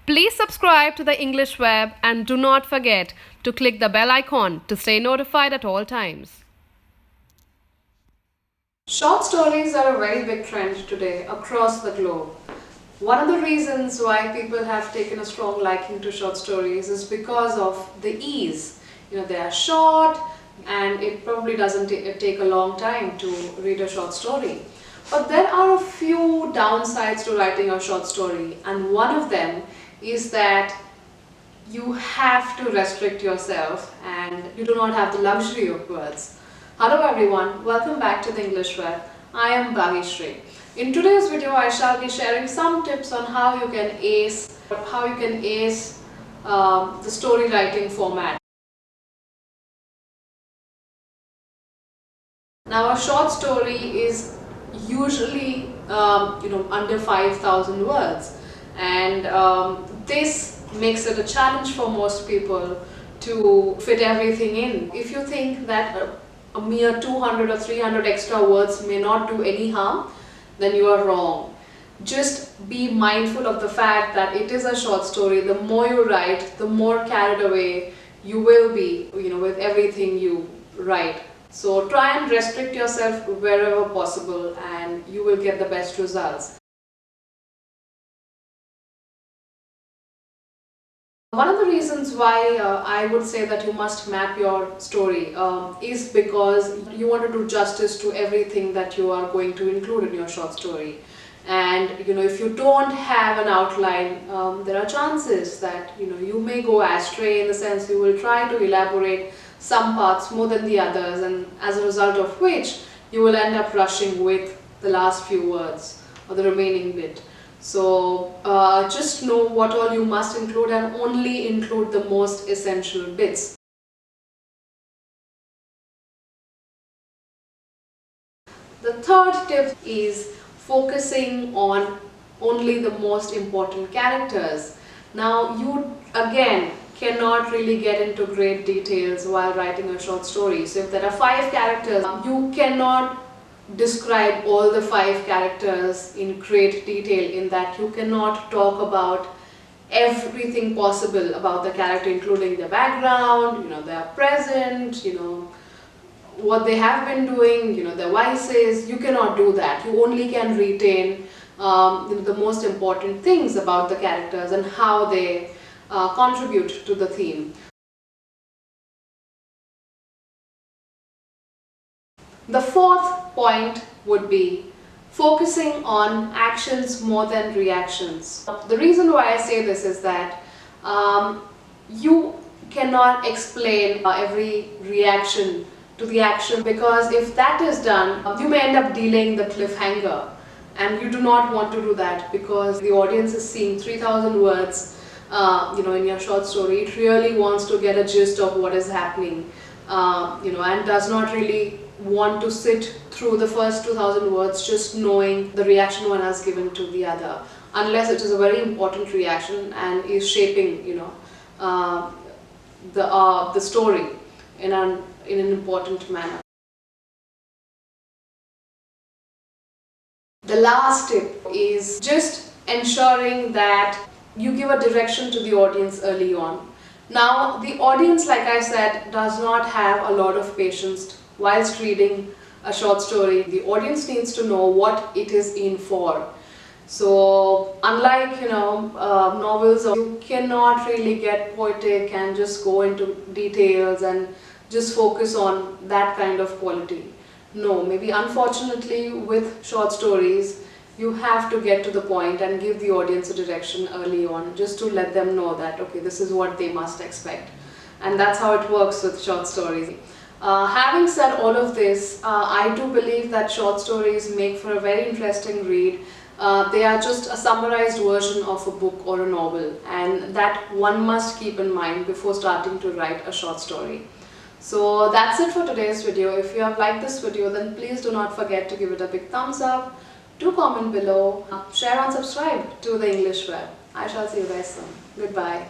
Please subscribe to the English Web and do not forget to click the bell icon to stay notified at all times. Short stories are a very big trend today across the globe. One of the reasons why people have taken a strong liking to short stories is because of the ease. They are short and it probably doesn't take a long time to read a short story. But there are a few downsides to writing a short story, and one of them is that you have to restrict yourself and you do not have the luxury of words. Hello everyone, welcome back to the English Web. I am Bhavishri. In today's video, I shall be sharing some tips on how you can ace the story writing format. Now, a short story is usually under 5,000 words, and this makes it a challenge for most people to fit everything in. If you think that a mere 200 or 300 extra words may not do any harm, then you are wrong. Just be mindful of the fact that it is a short story. The more you write, the more carried away you will be, with everything you write. So try and restrict yourself wherever possible and you will get the best results. One of the reasons why I would say that you must map your story is because you want to do justice to everything that you are going to include in your short story. And if you don't have an outline, there are chances that you may go astray, in the sense you will try to elaborate some parts more than the others, and as a result of which you will end up rushing with the last few words or the remaining bit. So just know what all you must include and only include the most essential bits. The third tip is focusing on only the most important characters. Now, you again cannot really get into great details while writing a short story. So if there are 5 characters, you cannot describe all the 5 characters in great detail, in that you cannot talk about everything possible about the character, including their background, their present, what they have been doing, their vices. You cannot do that. You only can retain the most important things about the characters and how they contribute to the theme. The fourth point would be focusing on actions more than reactions. The reason why I say this is that you cannot explain every reaction to the action, because if that is done, you may end up delaying the cliffhanger, and you do not want to do that, because the audience is seeing 3,000 words in your short story. It really wants to get a gist of what is happening, and does not really want to sit through the first 2,000 words just knowing the reaction one has given to the other, unless it is a very important reaction and is shaping the story in an important manner. The last tip is just ensuring that you give a direction to the audience early on. Now, the audience, like I said, does not have a lot of patience whilst reading a short story. The audience needs to know what it is in for. So unlike novels, you cannot really get poetic and just go into details and just focus on that kind of quality. No, maybe unfortunately with short stories you have to get to the point and give the audience a direction early on, just to let them know that okay, this is what they must expect. And that's how it works with short stories. Having said all of this, I do believe that short stories make for a very interesting read. They are just a summarized version of a book or a novel, and that one must keep in mind before starting to write a short story. So that's it for today's video. If you have liked this video, then please do not forget to give it a big thumbs up, do comment below, share and subscribe to the English Web. I shall see you guys soon. Goodbye.